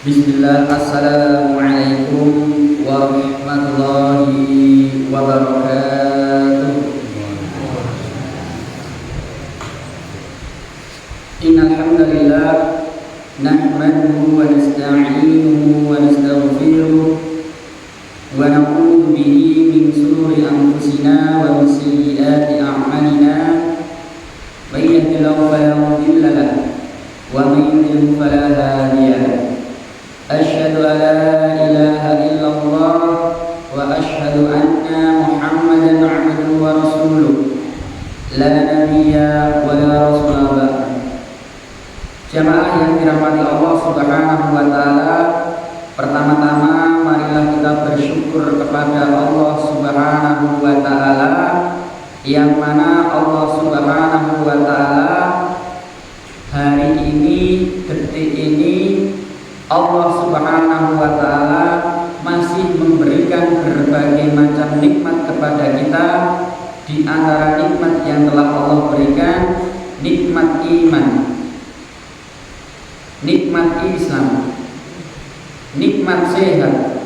Bismillah, Assalamualaikum warahmatullahi wabarakatuh. Innal hamdalillah nahmaduhu wa nasta'inuhu wa nastaghfiruh wa na'udzu bihi min shururi anfusina wa min sayyiati a'malina. May yahdihillahu fala mudilla lahu wa may yudlil fala hadiya lahu. Asyhadu an la ilaha illallah wa asyhadu anna Muhammadan 'abduhu wa rasuluh. La nabiyya wa la rasula ba'da. Jamaah yang dirahmati Allah Subhanahu wa taala, pertama-tama marilah kita bersyukur kepada Allah Subhanahu wa taala, yang mana Allah Subhanahu wa taala hari ini, detik ini, Allah Subhanahu wa taala masih memberikan berbagai macam nikmat kepada kita. Di antara nikmat yang telah Allah berikan, nikmat iman, nikmat Islam, nikmat sehat,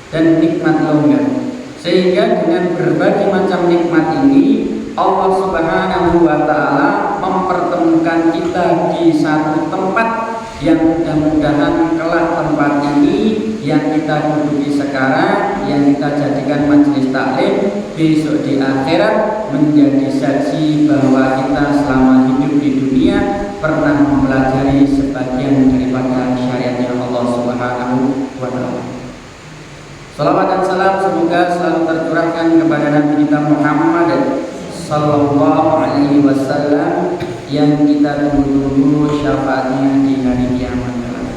dan nikmat longgar. Sehingga dengan berbagai macam nikmat ini, Allah Subhanahu wa taala mempertemukan kita di satu tempat yang mudah-mudahan kelak tempat ini yang kita duduki sekarang, yang kita jadikan majelis taklim, besok di akhirat menjadi saksi bahwa kita selama hidup di dunia pernah mempelajari sebagian daripada syariatnya Allah Subhanahu wa taala. Salawat dan salam semoga selalu tercurahkan kepada Nabi kita Muhammad sallallahu alaihi wasallam yang kita tunggu syafaatnya di hari kiamat kelak.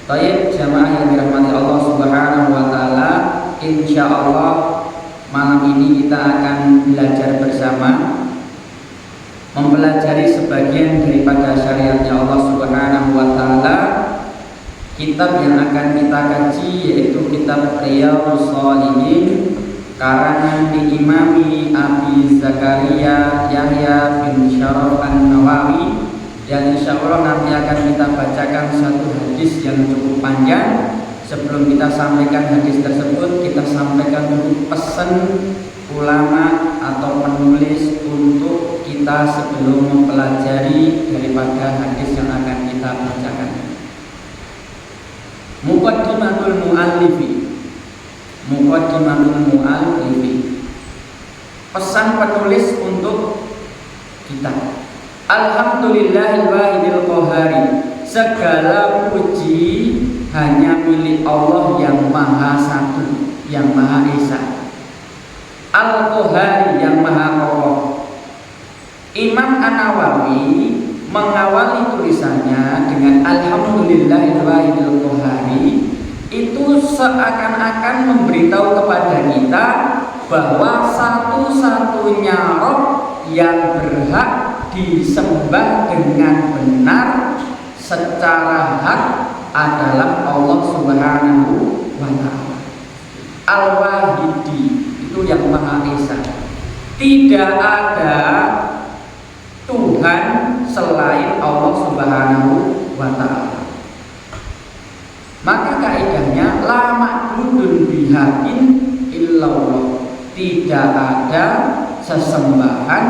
Baik jamaah yang dirahmati Allah Subhanahu wa taala, insyaallah malam ini kita akan belajar bersama, mempelajari sebagian daripada syariatnya Allah Subhanahu wa taala. Kitab yang akan kita kaji yaitu kitab Riyadhus Shalihin karangan Imami Abi Zakaria Yahya bin Syaraf An-Nawawi, yang insyaallah nanti akan kita bacakan satu hadis yang cukup panjang. Sebelum kita sampaikan hadis tersebut, kita sampaikan dulu pesan ulama atau penulis untuk kita sebelum mempelajari daripada hadis yang akan kita bacakan. Muqaddimatul muallifi, Muqaddimatul muallifi, pesan penulis untuk kita. Alhamdulillahil wahidil qahhari, segala puji hanya milik Allah yang maha satu, yang maha esa. Al-Qahhari, yang maha kokoh. Imam An-Nawawi mengawali tulisannya dengan Alhamdulillahil wahidil qahhari, itu seakan-akan memberitahu kepada kita bahwa satu-satunya Rabb yang berhak disembah dengan benar secara hak adalah Allah Subhanahu wa taala. Al-Wahidi, itu yang Maha Esa. Tidak ada Tuhan selain Allah Subhanahu wa taala. Maka kaidahnya la ma'budun bihaqqin illallah, tidak ada sesembahan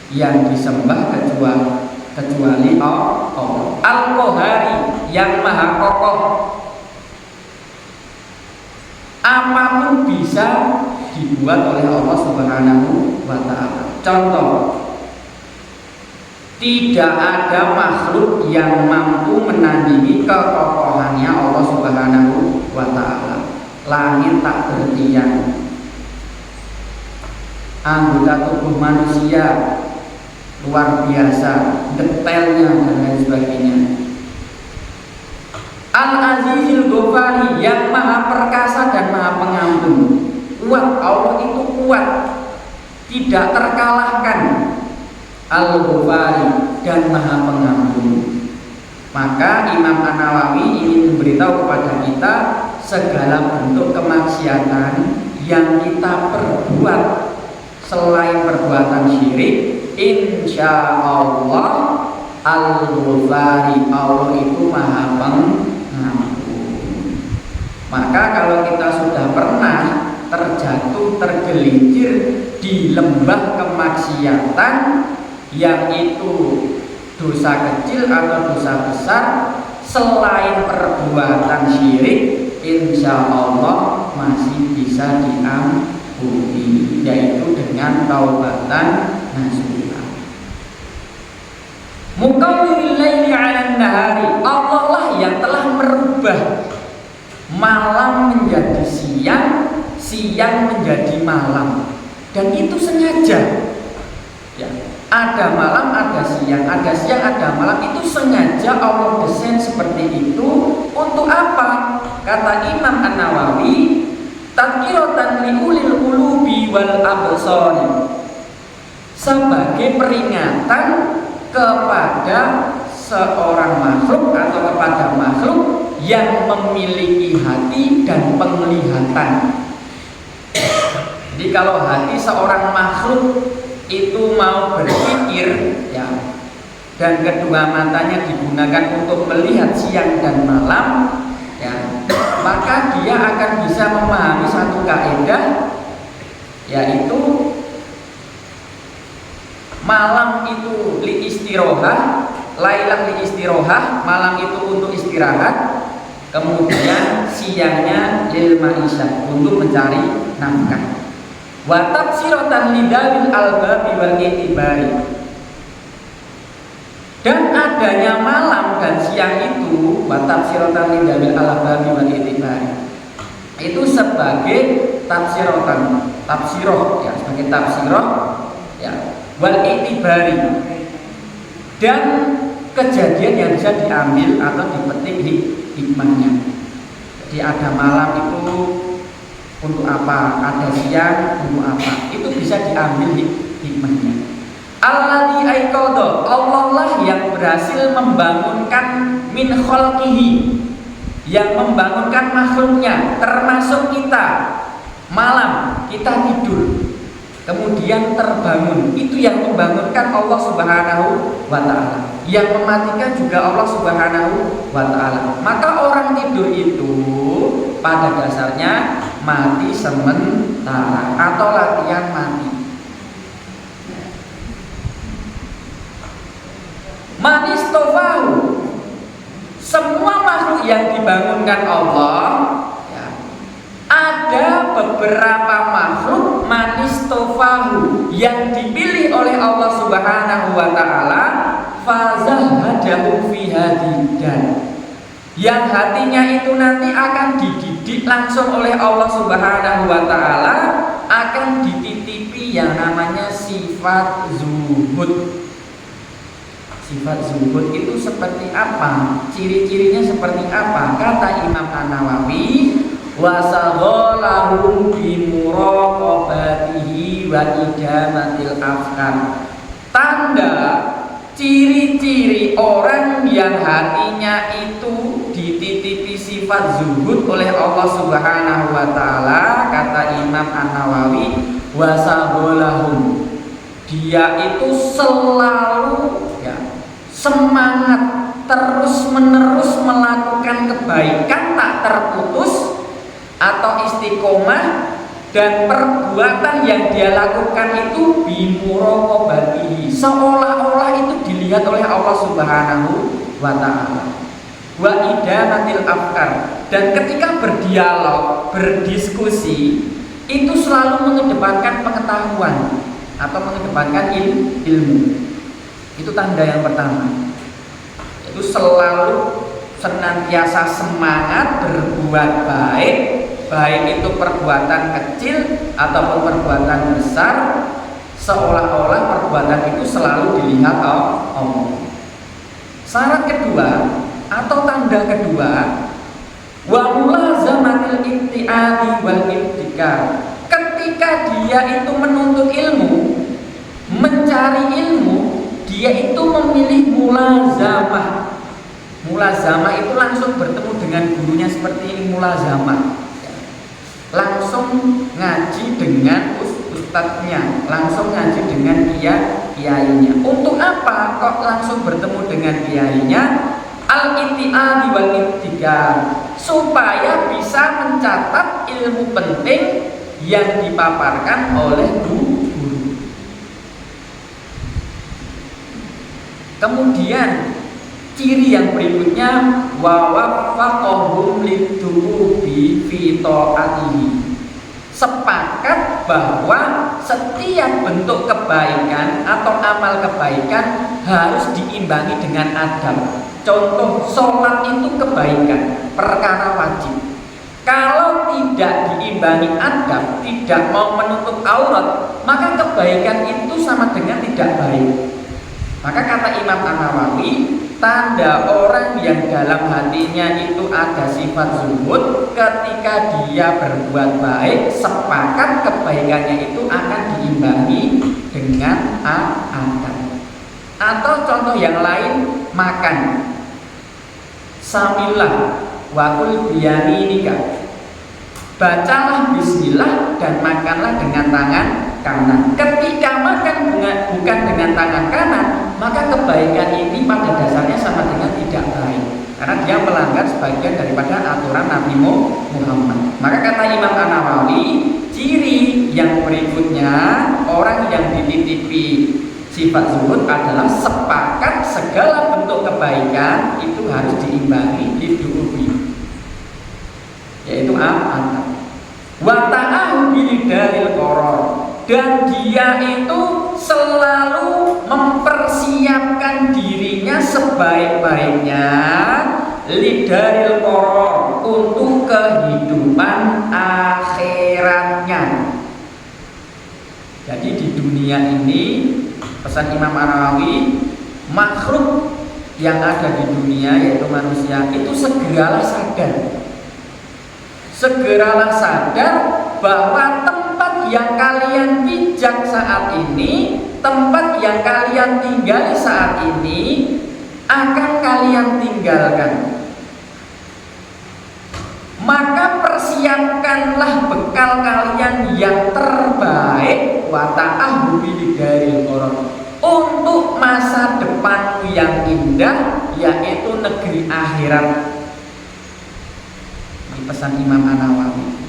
yang disembah kecuali Allah. Al-Qahhari, yang maha kokoh, apapun bisa dibuat oleh Allah Subhanahu wa taala. Contoh, tidak ada makhluk yang mampu menandingi kekokohannya Allah Subhanahu wa taala. Langit tak bertiang, anggota tubuh manusia luar biasa, detailnya dan lain sebagainya. Al-Azizil Ghafari, yang maha perkasa dan maha pengampun. Kuat, Allah itu kuat, tidak terkalahkan. Al-Ghafari, dan maha pengampun. Maka Imam An-Nawawi ingin memberitahu kepada kita segala bentuk kemaksiatan yang kita perbuat selain perbuatan syirik, insya Allah Al-Ghafari, Allah itu maha Maka kalau kita sudah pernah terjatuh, tergelincir di lembah kemaksiatan, yang itu dosa kecil atau dosa besar, selain perbuatan syirik, insya Allah masih bisa diampuni, yaitu dengan taubatan nasuha. Mukawwiril laili 'alan nahari, Allah lah yang telah merubah malam menjadi siang, siang menjadi malam, dan itu sengaja. Ya, ada malam, ada siang, ada malam, itu sengaja Allah desain seperti itu. Untuk apa? Kata Imam An-Nawawi, tadhkiratan liulil qulubi wal absari, sebagai peringatan kepada seorang makhluk atau kepada makhluk yang memiliki hati dan penglihatan. Jadi kalau hati seorang makhluk itu mau berpikir, ya, dan kedua matanya digunakan untuk melihat siang dan malam, ya, maka dia akan bisa memahami satu kaidah, yaitu malam itu li istirohah, lailah li istirohah, malam itu untuk istirahat, kemudian siangnya lil ma'isyah, untuk mencari nafkah. Wa tafsiratan lidawil albabi wal itibari, dan adanya malam dan siang itu, wa tafsiratan lidawil albabi wal itibari, itu sebagai tafsiratan, tafsiroh, ya, sebagai tafsiroh, ya, wal itibari, dan kejadian yang bisa diambil atau dipetik hikmahnya. Jadi ada malam itu untuk apa, ada siang untuk apa, itu bisa diambil hikmahnya. Alladzi aiqadha, Allah lah yang berhasil membangunkan min khalqihi, yang membangunkan makhluknya, termasuk kita. Malam kita tidur, kemudian terbangun, itu yang membangunkan Allah Subhanahu wa ta'ala. Yang mematikan juga Allah Subhanahu wa ta'ala. Maka orang tidur itu pada dasarnya mati sementara atau latihan mati. Manistofahu, semua makhluk yang dibangunkan Allah, ya, ada beberapa makhluk manistofahu yang dipilih oleh Allah Subhanahu wa ta'ala, fazahadahu fi hadidan, yang hatinya itu nanti akan dididik langsung oleh Allah Subhanahu wa ta'ala, akan dititipi yang namanya sifat zuhud. Sifat zuhud itu seperti apa? Ciri-cirinya seperti apa? Kata Imam An-Nawawi, wasaghalahum bimuraqabatihi wa idamatil afkar. Tanda ciri-ciri orang yang hatinya itu dititipi sifat zuhud oleh Allah Subhanahu wa ta'ala, kata Imam An-Nawawi, wasaghalahum, dia itu selalu, ya, semangat terus menerus melakukan kebaikan tak terputus atau istiqomah, dan perbuatan yang dia lakukan itu bimuraqabatihi, seolah-olah itu dilihat oleh Allah Subhanahu wa ta'ala, wa idamatil afkar, dan ketika berdialog, berdiskusi, itu selalu mengedepankan pengetahuan atau mengedepankan ilmu. Itu tanda yang pertama. Itu selalu senantiasa semangat berbuat baik, baik itu perbuatan kecil ataupun perbuatan besar, seolah-olah perbuatan itu selalu dilihat Allah. Syarat kedua atau tanda kedua, wa mulazamatil ibtiadi wal ibtikar, ketika dia itu menuntut ilmu, mencari ilmu, dia itu memilih mulazamah. Mulazamah itu langsung bertemu dengan gurunya, seperti ini mulazamah, langsung ngaji dengan ustadznya, langsung ngaji dengan kiainya. Untuk apa kok langsung bertemu dengan kiainya? al-itti'adi wal ibtikar, supaya bisa mencatat ilmu penting yang dipaparkan oleh guru. Kemudian ciri yang berikutnya, wa waffaqahum liddurubi fi ta'atihi, sepakat bahwa setiap bentuk kebaikan atau amal kebaikan harus diimbangi dengan adab. Contoh, sholat itu kebaikan, perkara wajib. Kalau tidak diimbangi adab, tidak mau menutup aurat, maka kebaikan itu sama dengan tidak baik. Maka kata Imam An-Nawawi, tanda orang yang dalam hatinya itu ada sifat zuhud, ketika dia berbuat baik, sepakat kebaikannya itu akan diimbangi dengan adab. Atau contoh yang lain, makan. Samillah wa kul biyaminika, bacalah bismillah dan makanlah dengan tangan kanan. Ketika makan bukan dengan tangan kanan, maka kebaikan ini pada dasarnya sama dengan tidak baik, karena dia melanggar sebagian daripada aturan Nabi Muhammad. Maka kata Imam An-Nawawi, ciri yang berikutnya orang yang dititipi sifat zuhud adalah sepakat segala bentuk kebaikan itu harus diimbangi diduubi, yaitu adab. Wa ta'ahu bilidalil qoror, dan dia itu selalu mempersiapkan dirinya sebaik-baiknya lidaril qoror, untuk kehidupan akhiratnya. Jadi di dunia ini, pesan Imam An-Nawawi, makhluk yang ada di dunia yaitu manusia itu segeralah sadar bahwa tempat yang kalian pijak saat ini, tempat yang kalian tinggali saat ini akan kalian tinggalkan. Maka persiapkanlah bekal kalian yang terbaik, wa ta'ahhu bidaril qarar, untuk masa depanmu yang indah, yaitu negeri akhirat. Ini pesan Imam An-Nawawi.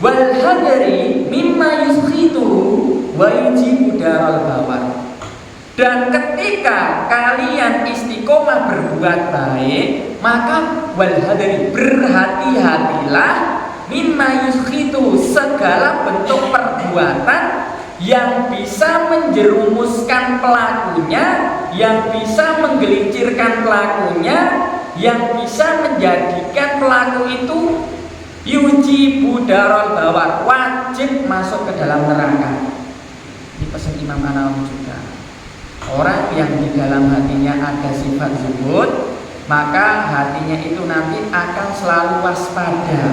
Wal hadari mimma yuskhitu wa yujibu daral bawar, dan ketika kalian istiqomah berbuat baik, maka wal hadari, berhati-hatilah, mimma yuskhitu, segala bentuk perbuatan yang bisa menjerumuskan pelakunya, yang bisa menggelincirkan pelakunya, yang bisa menjadikan pelaku itu yujibu daral bawar, wajib masuk ke dalam neraka. Ini pesan Imam An-Nawawi juga. Orang yang di dalam hatinya ada sifat zuhud, maka hatinya itu nanti akan selalu waspada,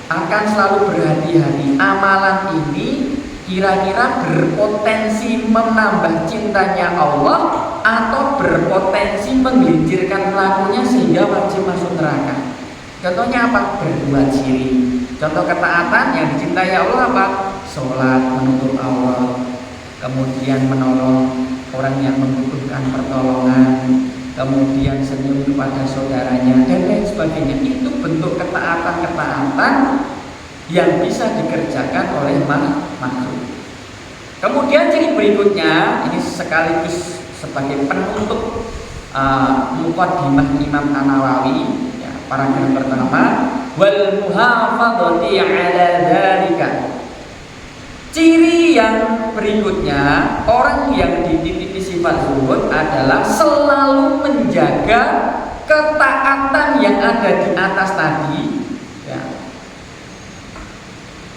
akan selalu berhati-hati. Amalan ini kira-kira berpotensi menambah cintanya Allah atau berpotensi menggelincirkan pelakunya sehingga wajib masuk neraka. Contohnya apa? Berbuat syirik. Contoh ketaatan yang dicintai Allah apa? Sholat, menutup aurat, kemudian menolong orang yang membutuhkan pertolongan, kemudian senyum kepada saudaranya, dan lain sebagainya. Itu bentuk ketaatan-ketaatan yang bisa dikerjakan oleh makhluk. Kemudian ciri berikutnya, ini sekaligus sebagai penutup muqaddimah Imam An-Nawawi, paragraf pertama, wal muhafadzati ala dzalika. Ciri yang berikutnya, orang yang dititipi sifat zuhud adalah selalu menjaga ketaatan yang ada di atas tadi, ya.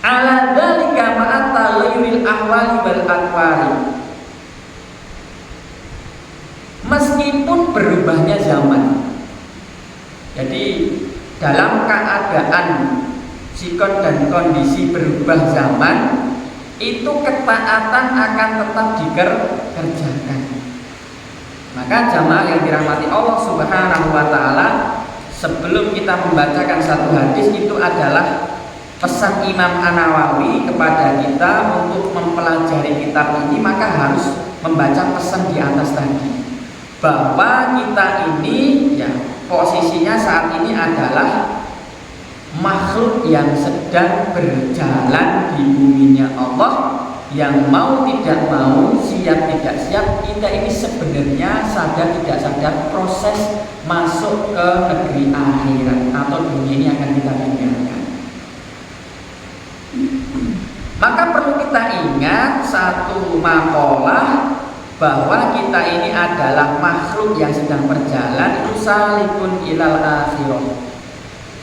Ala dzalika ma'at taghayyuril ahwali wal atwari, meskipun berubahnya zaman. Jadi dalam keadaan sikon dan kondisi berubah zaman, itu ketaatan akan tetap dikerjakan. Maka jamaah yang dirahmati Allah Subhanahu wa ta'ala, sebelum kita membacakan satu hadis, itu adalah pesan Imam An-Nawawi kepada kita untuk mempelajari kitab ini, maka harus membaca pesan di atas tadi. bahwa kita ini ya posisinya saat ini adalah makhluk yang sedang berjalan di buminya Allah, yang mau tidak mau, siap tidak siap, kita ini sebenarnya sadar tidak sadar proses masuk ke negeri akhirat atau dunia ini akan kita tinggalkan. Maka perlu kita ingat satu makalah bahwa kita ini adalah makhluk yang sedang berjalan, itu salikun ilal akhirah.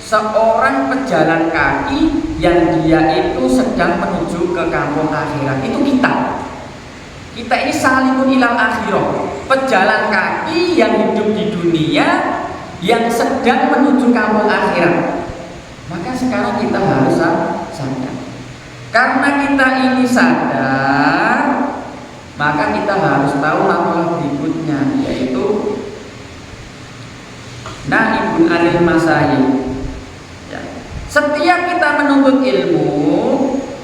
Seorang pejalan kaki yang dia itu sedang menuju ke kampung akhirat, itu kita. Kita ini salikun ilal akhirah, pejalan kaki yang hidup di dunia yang sedang menuju kampung akhirat. Maka sekarang kita harus sadar. Karena kita ini sadar, maka kita harus tahu makalah berikutnya, yaitu naibun anil masail. Setiap kita menuntut ilmu,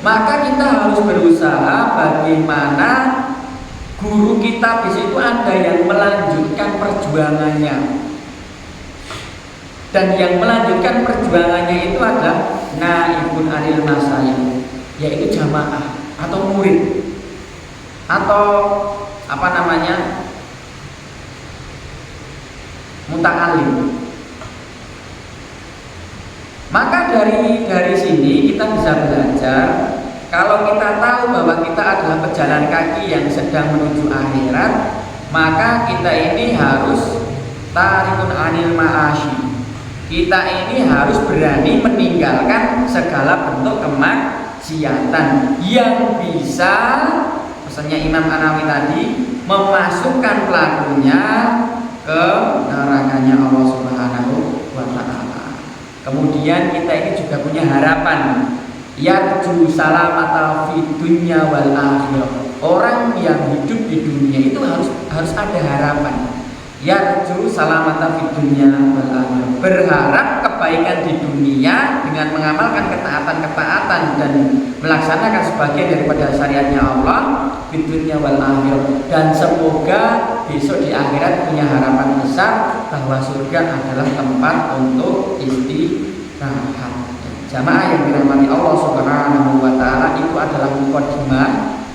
maka kita harus berusaha bagaimana guru kita di situ ada yang melanjutkan perjuangannya. Dan yang melanjutkan perjuangannya itu adalah naibun anil masail, yaitu jamaah atau murid atau muta'alim. Maka dari sini kita bisa belajar, kalau kita tahu bahwa kita adalah pejalan kaki yang sedang menuju akhirat, maka kita ini harus tarikun anil ma'asyi. Kita ini harus berani meninggalkan segala bentuk kemaksiatan yang bisa, pesannya Imam An-Nawawi tadi, memasukkan pelakunya ke nerakanya Allah Subhanahu wa Ta'ala. Kemudian kita ini juga punya harapan, yarju salamata fid dunya wal akhirah. Orang yang hidup di dunia itu harus ada harapan. Yarju salamata fid dunya wal akhirah. Berharap kebaikan di dunia dengan mengamalkan ketaatan-ketaatan dan melaksanakan sebagian daripada syariatnya Allah fid dunya wal akhirah. Dan semoga besok di akhirat punya harapan besar bahwa surga adalah tempat untuk istirahat. Jamaah yang dirahmati Allah Subhanahu wa Ta'ala, itu adalah mukadimah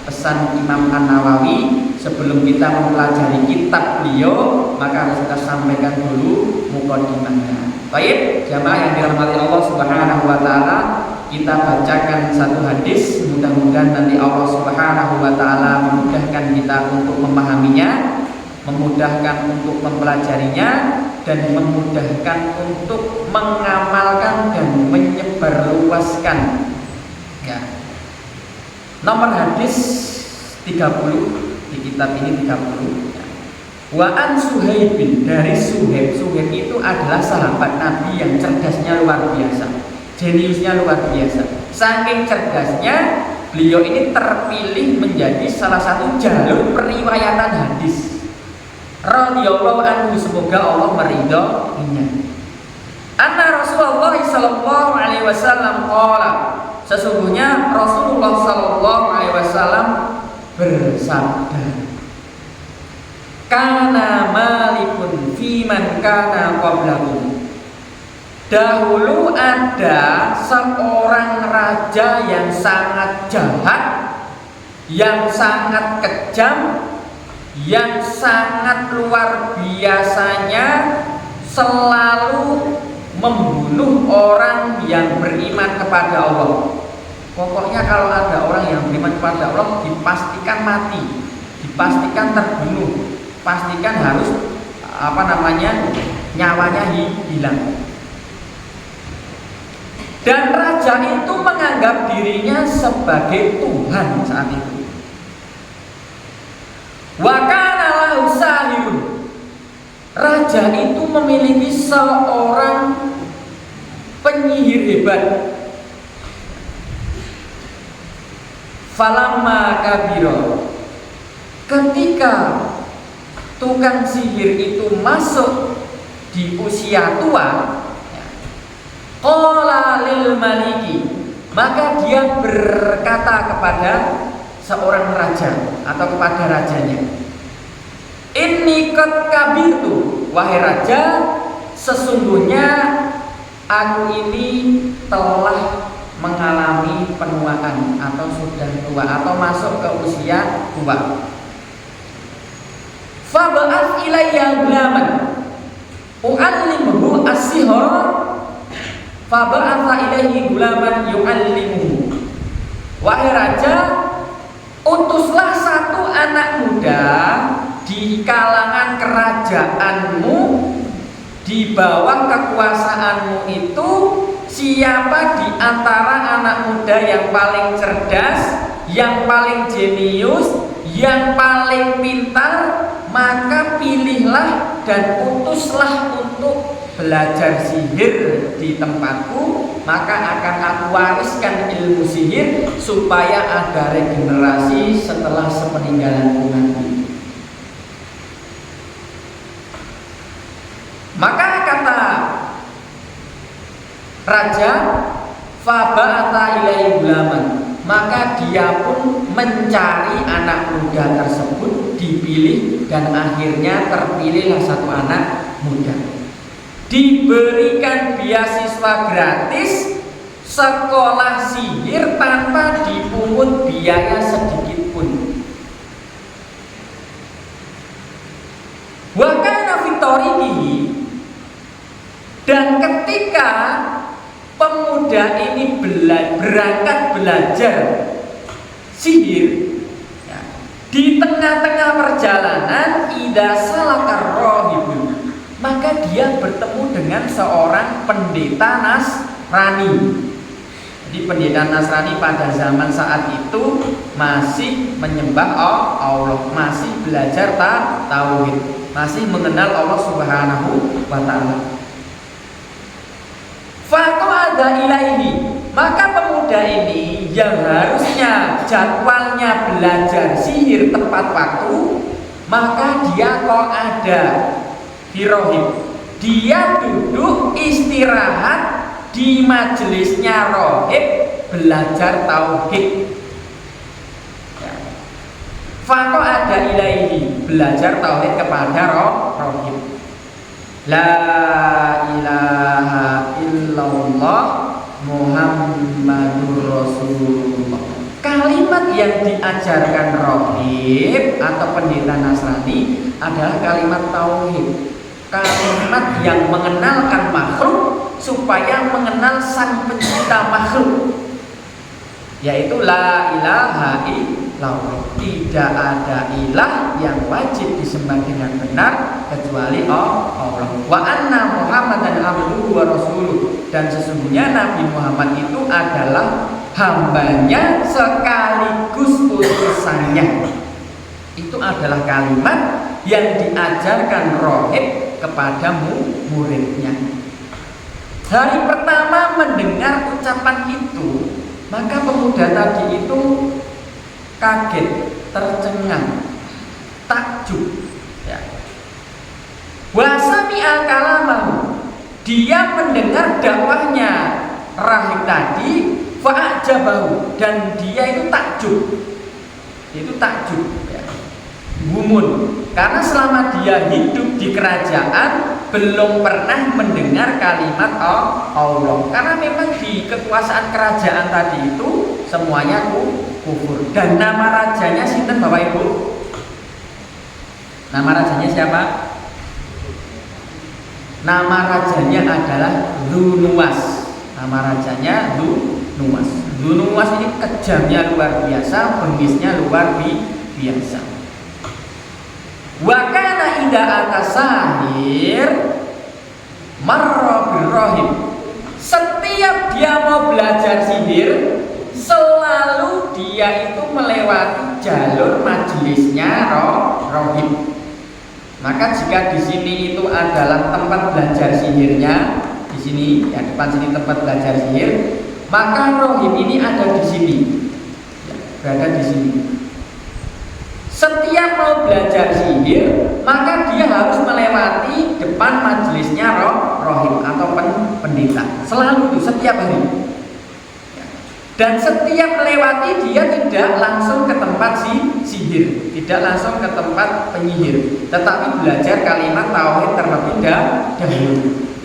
pesan Imam An-Nawawi. Sebelum kita mempelajari kitab beliau, maka harus kita sampaikan dulu mukadimahnya. Baik, jamaah yang dirahmati Allah Subhanahu wa Ta'ala, kita bacakan satu hadis. Mudah-mudahan nanti Allah Subhanahu wa Ta'ala memudahkan kita untuk memahaminya, memudahkan untuk mempelajarinya, dan memudahkan untuk mengamalkan dan menyebarluaskan. Ya. Nomor hadis 30 di kitab ini 30. Ya. Wa an Suhaibin, dari Suhaib. Suhaib itu adalah sahabat Nabi yang cerdasnya luar biasa, jeniusnya luar biasa. Saking cerdasnya, beliau ini terpilih menjadi salah satu jalur periwayatan hadis. Radhiyallahu anhu, semoga Allah meridhoinya. Anna Rasulullah sallallahu alaihi wasallam qala, sesungguhnya Rasulullah sallallahu alaihi wasallam bersabda, kana malikun fi man kana qablakum. Dahulu ada seorang raja yang sangat jahat, yang sangat kejam, yang sangat luar biasanya selalu membunuh orang yang beriman kepada Allah. Pokoknya kalau ada orang yang beriman kepada Allah, dipastikan mati, dipastikan terbunuh, pastikan harus nyawanya hilang. Dan raja itu menganggap dirinya sebagai Tuhan saat itu. Wa kana lahu sahirun. Raja itu memiliki seorang penyihir hebat. Falamma kabiro, ketika tukang sihir itu masuk di usia tua, qala lil maliki, maka dia berkata kepada seorang raja atau kepada rajanya, Inni qad kabirtu, wahai raja, sesungguhnya aku ini telah mengalami penuaan atau sudah tua atau masuk ke usia tua. Fab'ath ilayya gulaman u'allimuhu as-sihr, fab'atha ilayhi gulaman yu'allimuhu. Wahai raja, utuslah satu anak muda di kalangan kerajaanmu, di bawah kekuasaanmu itu, siapa di antara anak muda yang paling cerdas, yang paling jenius, yang paling pintar, maka pilihlah dan utuslah untuk belajar sihir di tempatku, maka akan aku wariskan ilmu sihir supaya ada regenerasi setelah sepeninggalanku nanti. Maka kata raja, faba'atha ilaihi gulaman, maka dia pun mencari anak muda tersebut, dipilih dan akhirnya terpilihlah satu anak muda. Diberikan beasiswa gratis sekolah sihir tanpa dipungut biaya sedikit pun. Wa kana fi tariqihi, dan ketika pemuda ini berangkat belajar sihir, ya, di tengah-tengah perjalanan idza salakar rahibun, maka dia bertemu dengan seorang pendeta Nasrani. Jadi pendeta Nasrani pada zaman saat itu masih menyembah Allah, masih belajar tauhid, masih mengenal Allah Subhanahu wa ta'ala. Faqa'ada ilaihi, maka pemuda ini yang harusnya jadwalnya belajar sihir tepat waktu, maka dia kok ada di rohib, dia duduk istirahat di majelisnya rohib belajar tauhid. Faqa'ada ilaihi, belajar tauhid kepada rohib. La ilaha illallah Muhammadur Rasulullah. Kalimat yang diajarkan rohib atau pendeta Nasrani adalah kalimat tauhid, kalimat yang mengenalkan makhluk supaya mengenal sang pencipta makhluk, yaitu la ilaha illallah. Tidak ada ilah yang wajib disembah dengan benar kecuali Allah. Wa anna Muhammadan abduhu wa rasuluh, dan sesungguhnya Nabi Muhammad itu adalah hambanya sekaligus utusannya. Itu adalah kalimat yang diajarkan rohib kepada muridnya. Hari pertama mendengar ucapan itu, maka pemuda tadi itu kaget, tercengang, takjub, ya. Wa sami'a kalamahu, dia mendengar dakwahnya rahib tadi, fa'ajabahu, dan dia itu takjub, ya. Gumun, karena selama dia hidup di kerajaan belum pernah mendengar kalimat Allah, karena memang di kekuasaan kerajaan tadi itu semuanya kufur. Dan nama rajanya sinten Bapak Ibu? Nama rajanya siapa? Nama rajanya adalah Dzunnuwas. Nama rajanya Dzunnuwas. Dzunnuwas ini kejamnya luar biasa, bengisnya luar biasa. Wa kana idza atasahir marra birrahim. Setiap dia mau belajar sihir, selalu dia itu melewati jalur majelisnya rohib. Maka jika di sini itu adalah tempat belajar sihirnya, di sini ya, depan sini tempat belajar sihir, maka rohib ini ada di sini, ya, berada di sini. Setiap mau belajar sihir, maka dia harus melewati depan majelisnya rohib atau pendeta. Selalu itu, setiap hari. Dan setiap melewati dia tidak langsung ke tempat sihir, tidak langsung ke tempat penyihir, tetapi belajar kalimat tauhid terlebih dahulu.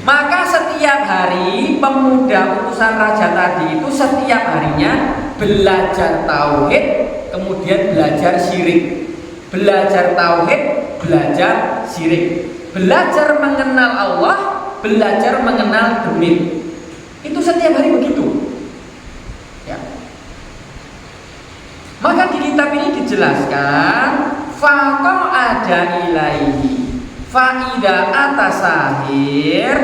Maka setiap hari pemuda utusan raja tadi itu setiap harinya belajar tauhid, kemudian belajar syirik. Belajar tauhid, belajar syirik. Belajar mengenal Allah, belajar mengenal demit. Itu setiap hari begitu. Ya. Maka di kitab ini dijelaskan faqa'ada ilaihi fa'ida atasahir,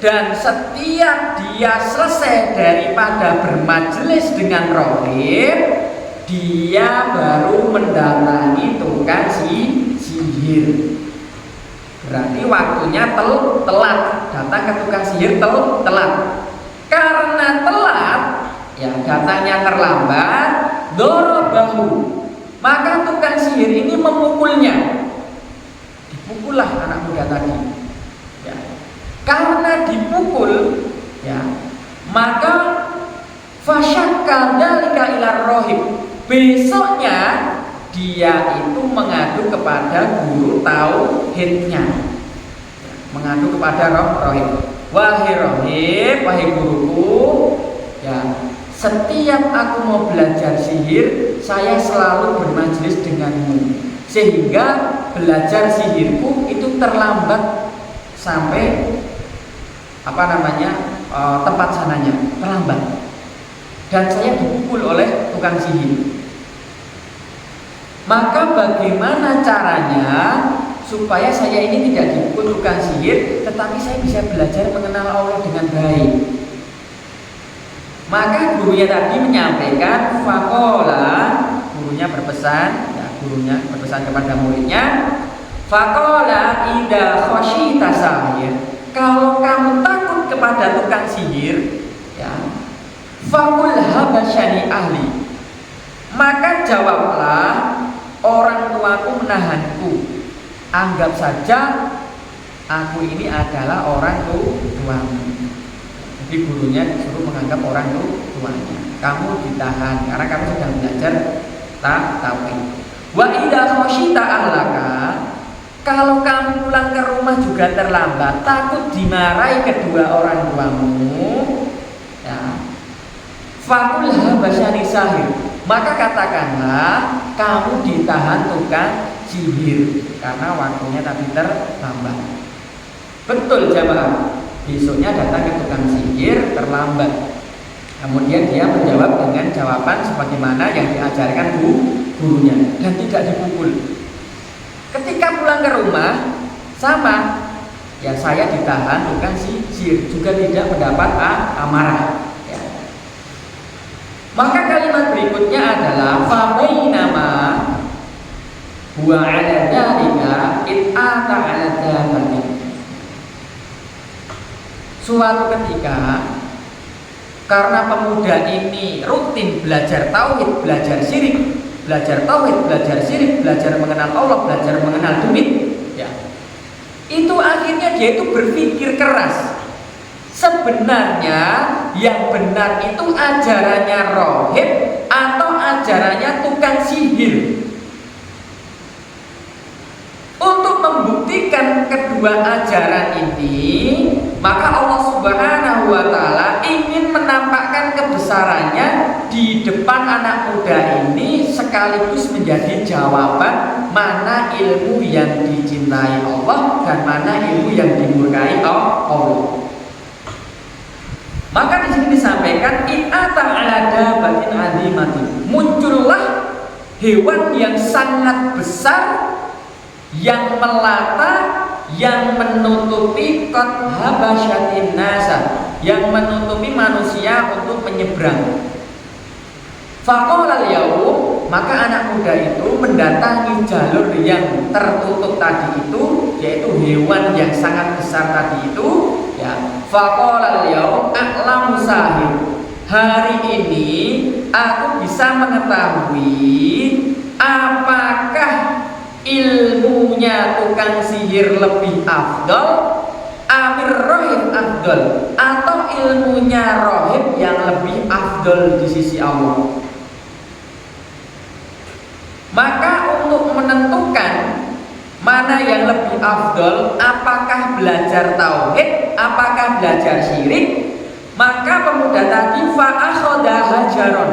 dan setiap dia selesai daripada bermajelis dengan rohib, dia baru mendatangi tukang sihir. Berarti waktunya telat, datang ke tukang sihir telat. Karena telat, ya datangnya terlambat, dorobahu, maka tukang sihir ini memukulnya. Dipukullah anak muda tadi. Ya. Karena dipukul, ya, maka fasyakka dzalika ila rohib. Besoknya dia itu mengadu kepada guru tauhidnya, ya, mengadu kepada rohib. Wahai rohib, wahai guruku, ya, setiap aku mau belajar sihir, saya selalu bermajelis denganmu, sehingga belajar sihirku itu terlambat sampai tempat sananya, terlambat, dan saya dipukul oleh tukang sihir. Maka bagaimana caranya supaya saya ini tidak dipukul tukang sihir, tetapi saya bisa belajar mengenal Allah dengan baik? Maka gurunya tadi menyampaikan faqala, gurunya berpesan kepada muridnya, faqala idza khasyita sahir, kalau kamu takut kepada tukang sihir, ya, faqul habasyani ahli, maka jawablah, orang tuaku menahanku, anggap saja aku ini adalah orang tuamu. Jadi gurunya disuruh menganggap orang tuanya. Kamu ditahan karena kamu sedang belajar tauhid. Wa idza khasyita ahlaka, kalau kamu pulang ke rumah juga terlambat, takut dimarahi kedua orang tuamu, ya, faqul habasyani sahir, maka katakanlah kamu ditahan tukang sihir karena waktunya tadi terlambat. Betul jamaah. Besoknya datang ke tukang sihir terlambat. Kemudian dia menjawab dengan jawaban sebagaimana yang diajarkan gurunya dan tidak dipukul. Ketika pulang ke rumah sama, ya, saya ditahan tukang sihir, juga tidak mendapat amarah. Ya. Maka kalimat berikutnya adalah fabainama huwa 'ala dzalika it'ata 'ala dzalika. Suatu ketika, karena pemuda ini rutin belajar tauhid, belajar syirik, belajar tauhid, belajar syirik, belajar mengenal Allah, belajar mengenal demit, ya, itu akhirnya dia itu berpikir keras. Sebenarnya yang benar itu ajarannya rohib atau ajarannya tukang sihir. Untuk membuktikan kedua ajaran ini, maka Allah Subhanahu wa Ta'ala ingin menampakkan kebesarannya di depan anak muda ini, sekaligus menjadi jawaban mana ilmu yang dicintai Allah dan mana ilmu yang dimurkai Allah. Maka di sini disampaikan i'ata 'ala dabatin 'azimatin. Muncullah hewan yang sangat besar, yang melata, yang menutupi kot habasyatin nasa, yang menutupi manusia untuk menyeberang. Faqala al-yaum, maka anak muda itu mendatangi jalur yang tertutup tadi itu, yaitu hewan yang sangat besar tadi itu, ya. Faqala al-yaum a'lamu sahir, hari ini aku bisa mengetahui apakah ilmunya tukang sihir lebih afdol, amir rohib afdol, atau ilmunya rohib yang lebih afdol. afdol di sisi Allah. Maka untuk menentukan mana yang lebih afdol, apakah belajar tauhid, apakah belajar syirik, maka pemuda tadi fa'akhoda hajaron,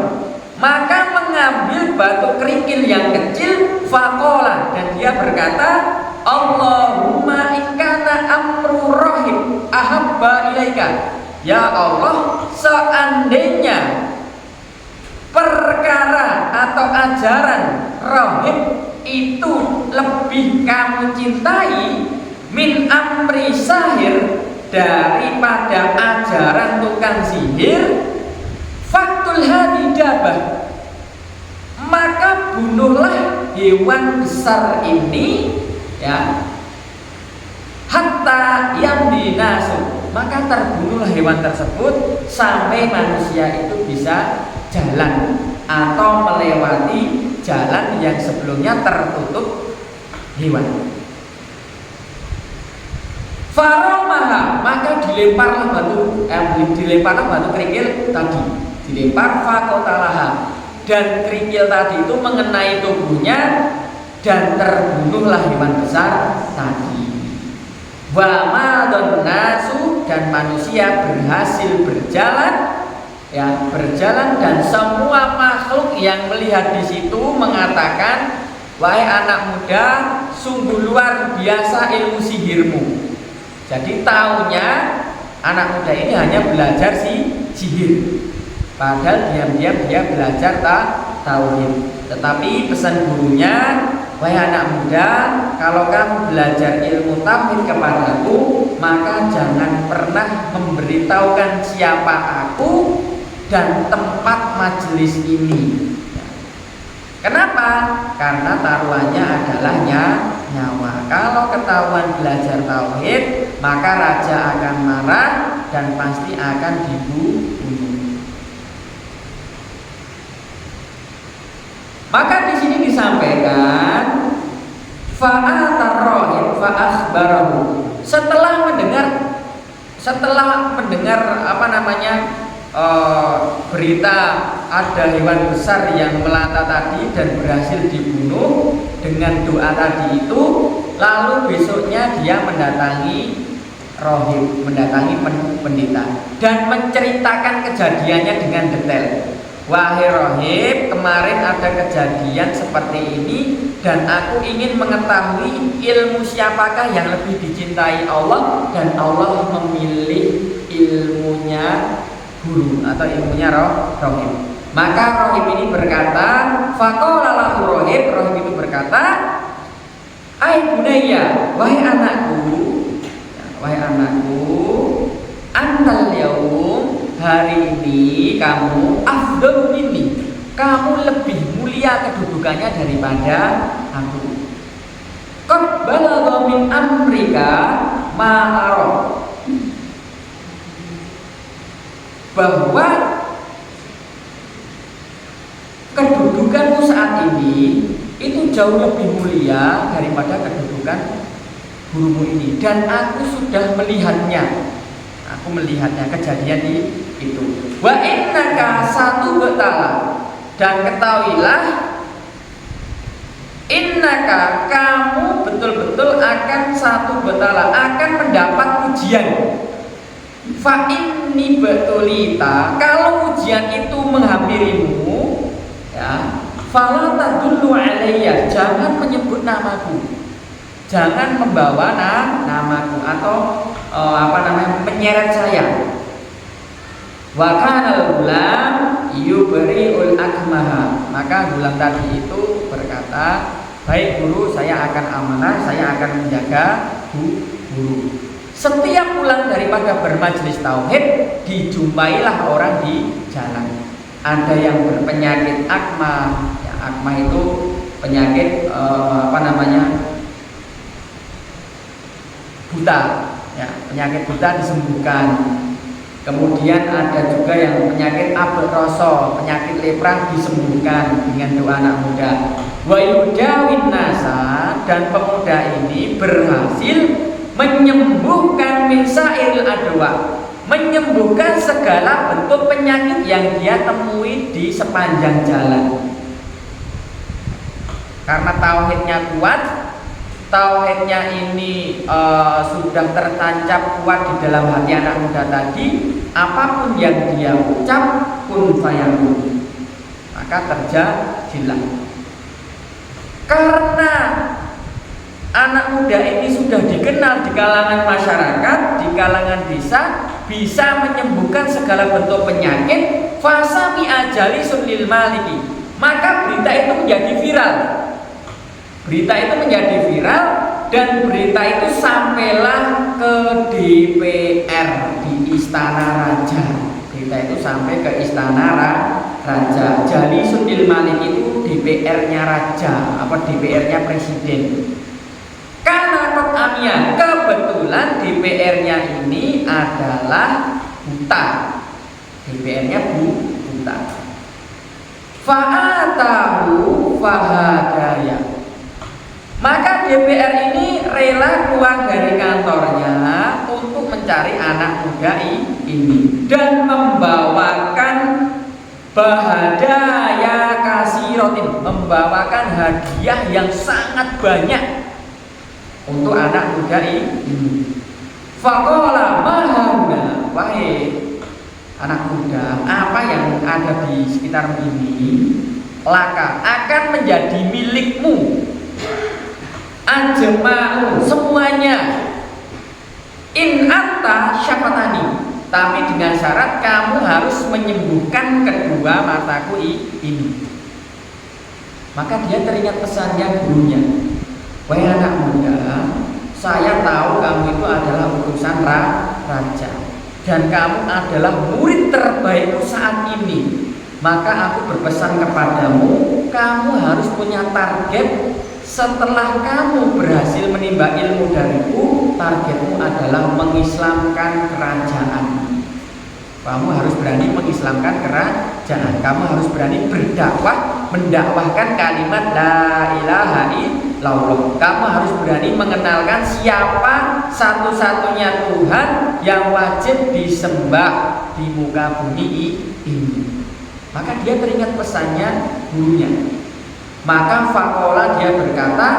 maka mengambil batu kerikil yang kecil, faqala, dan dia berkata, Allahumma ikana amru rohib ahabba ilaika. Ya Allah, seandainya perkara atau ajaran rohib itu lebih kamu cintai min amri sahir, daripada ajaran tukang sihir, faktul hadidabah, maka bunuhlah hewan besar ini, ya, hatta yang dinasu, maka terbunuhlah hewan tersebut sampai manusia itu bisa jalan atau melewati jalan yang sebelumnya tertutup hewan. Faromaha, maka dilemparlah batu kerikil tadi, dilempar fakotalaha, dan kerikil tadi itu mengenai tubuhnya dan terbunuhlah hewan besar tadi. Wa madon nasu, dan manusia berhasil berjalan, ya, berjalan, dan semua makhluk yang melihat di situ mengatakan, wahai anak muda, sungguh luar biasa ilmu sihirmu. Jadi tahunya anak muda ini hanya belajar sihir, padahal diam-diam dia belajar tauhid. Tetapi pesan gurunya, wahai anak muda, kalau kamu belajar ilmu tauhid kepadaku, maka jangan pernah memberitahukan siapa aku dan tempat majelis ini. Kenapa? Karena taruhannya adalah nyawa. Kalau ketahuan belajar tauhid, maka raja akan marah dan pasti akan dibunuh. Maka di sini disampaikan fa'atar rohib fa'akhbarahu. Setelah mendengar berita ada hewan besar yang melata tadi dan berhasil dibunuh dengan doa tadi itu, lalu besoknya dia mendatangi rohib, mendatangi pendeta, dan menceritakan kejadiannya dengan detail. Wahai rohib, kemarin ada kejadian seperti ini dan aku ingin mengetahui ilmu siapakah yang lebih dicintai Allah, dan Allah memilih ilmunya guru atau ilmunya rohib. Maka rohib ini berkata, faqala lahu rohib itu berkata, ai bunayya, wahai anakku, antal yaum, hari ini kamu afdal minni, kamu lebih mulia kedudukannya daripada aku. Qad balagha min amrika ma'ara, bahwa kedudukanmu saat ini itu jauh lebih mulia daripada kedudukan gurumu ini, dan aku sudah melihatnya. Aku melihatnya kejadian itu. Wa innaka satu betala, dan ketahuilah, innaka, kamu betul-betul akan satu betala, akan mendapat ujian. Fa inni betulita, kalau ujian itu menghampirimu, ya, fala tadullu alayya, jangan menyebut namaku, jangan membawa namaku atau menyeret saya. Wa kana gulam yubri'ul akmaha, maka gulam tadi itu berkata, baik guru, saya akan amanah, saya akan menjaga guru. Setiap pulang daripada bermajelis tauhid, dijumpailah orang di jalan. Ada yang berpenyakit akma, ya, akma itu penyakit buta, ya, penyakit buta disembuhkan. Kemudian ada juga yang penyakit abroso, penyakit lepra disembuhkan dengan doa anak muda. Wa yudawin nasa, dan pemuda ini berhasil menyembuhkan min sa'iril adwa, menyembuhkan segala bentuk penyakit yang dia temui di sepanjang jalan. Karena tauhidnya kuat, tauhidnya ini sudah tertancap kuat di dalam hati anak muda tadi, apapun yang dia ucap kun fayakun, maka terjadilah. Karena anak muda ini sudah dikenal di kalangan masyarakat, di kalangan desa, bisa menyembuhkan segala bentuk penyakit, fasami ajali sunil maliki, maka berita itu menjadi viral. Berita itu menjadi viral dan berita itu sampailah ke DPR di Istana Raja. Berita itu sampai ke Istana Raja. Jali Sunil Malik itu DPR-nya Raja, apa DPR-nya Presiden. Karena kot amia, kebetulan DPR-nya ini adalah buta. DPR-nya buta. Fa'atahu fahadaya. Maka DPR ini rela keluar dari kantornya untuk mencari anak muda ini dan membawakan bahadaya kasirotin, membawakan hadiah yang sangat banyak untuk anak muda ini. Faqala mahauna, wahai anak muda, apa yang ada di sekitar ini laka akan menjadi milikmu. Ajma'u, semuanya. In atta syafatani, tapi dengan syarat kamu harus menyembuhkan kedua mataku ini. Maka dia teringat pesannya gurunya. Wahai anak muda, saya tahu kamu itu adalah utusan raja dan kamu adalah murid terbaikku saat ini. Maka aku berpesan kepadamu, kamu harus punya target. Setelah kamu berhasil menimba ilmu dariku, targetmu adalah mengislamkan kerajaan. Kamu harus berani mengislamkan kerajaan. Kamu harus berani berdakwah, mendakwahkan kalimat la ilaha illallah. Kamu harus berani mengenalkan siapa satu-satunya Tuhan yang wajib disembah di muka bumi ini. Maka dia teringat pesannya gurunya. Maka fakola dia berkata,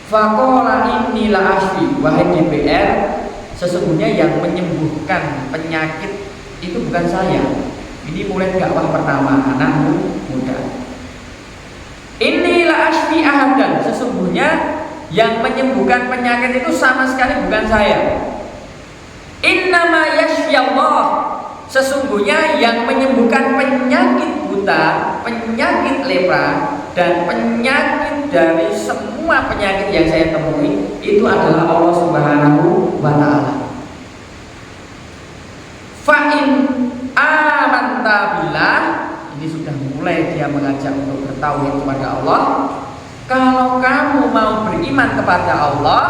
fakola inilah asfi, wahai DPR, sesungguhnya yang menyembuhkan penyakit itu bukan saya. Ini mulai dakwah pertama anakmu muda. Inilah asfi ahadan, sesungguhnya yang menyembuhkan penyakit itu sama sekali bukan saya. Innama yashfi Allah, sesungguhnya yang menyembuhkan penyakit buta, penyakit lepra, dan penyakit dari semua penyakit yang saya temui itu adalah Allah Subhanahu wa Ta'ala. Fa'in amanta billah, ini sudah mulai dia mengajak untuk bertauhid kepada Allah. Kalau kamu mau beriman kepada Allah,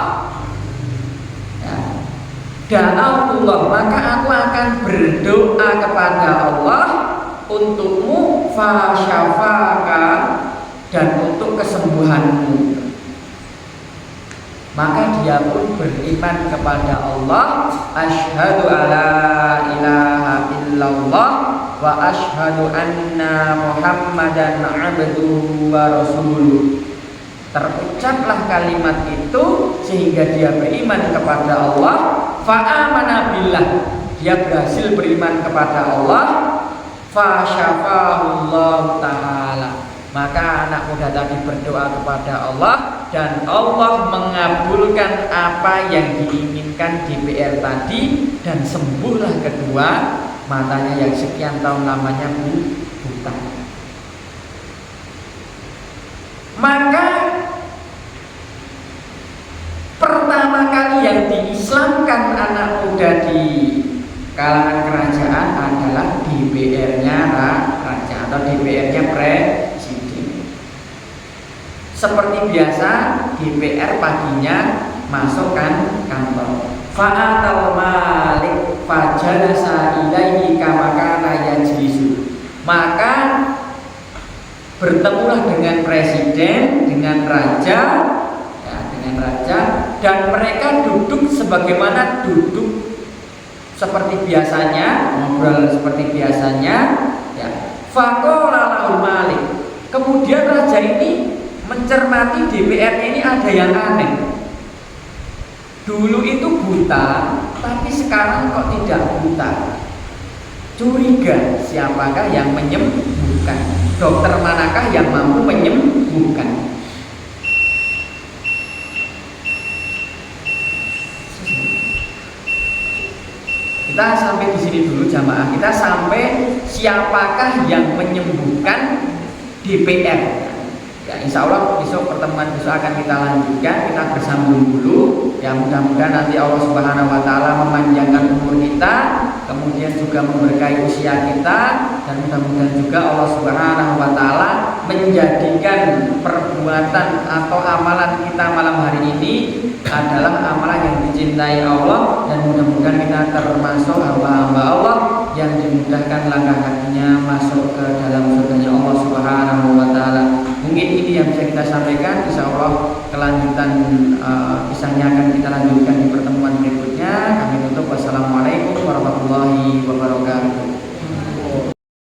da'aullah, maka aku akan berdoa kepada Allah untukmu, fasyafaka, dan untuk kesembuhanmu. Maka dia pun beriman kepada Allah, asyhadu alla ilaha illallah wa asyhadu anna muhammadan abduhu wa rasuluh. Terucaplah kalimat itu sehingga dia beriman kepada Allah. Fa'amana billah, dia berhasil beriman kepada Allah. Fasyafahullah ta'ala, maka anak muda tadi berdoa kepada Allah dan Allah mengabulkan apa yang diinginkan DPR tadi dan sembuhlah kedua matanya yang sekian tahun lamanya buta. Maka pertama kali yang diislamkan anak muda di kalangan kerajaan adalah DPR-nya raja atau DPR-nya presiden. Seperti biasa DPR paginya masukkan kantor. Fa'atal malik fajalasa ilaihi kama kana yajlisu. Maka bertemulah dengan presiden, dengan raja, dan mereka duduk sebagaimana duduk seperti biasanya, ngobrol seperti biasanya, ya. Faqala lahul malik. Kemudian raja ini mencermati DPR-nya ini ada yang aneh. Dulu itu buta, tapi sekarang kok tidak buta. Curiga, siapakah yang menyembuhkan? Dokter manakah yang mampu menyembuhkan? Kita sampai di sini dulu jamaah. Kita sampai siapakah yang menyembuhkan DPR. Ya, insya Allah besok pertemuan besok akan kita lanjutkan, kita bersambung dulu. Ya, mudah-mudahan nanti Allah Subhanahu Wa Taala memanjangkan umur kita, kemudian juga memberkahi usia kita, dan mudah-mudahan juga Allah Subhanahu Wa Taala menjadikan perbuatan atau amalan kita malam hari ini adalah amalan yang dicintai Allah, dan mudah-mudahan kita termasuk hamba-hamba Allah yang dimudahkan langkah kakinya masuk ke dalam surganya Allah Subhanahu Wa Taala. Mungkin ini yang bisa kita sampaikan. Insya Allah kelanjutan kisahnya akan kita lanjutkan di pertemuan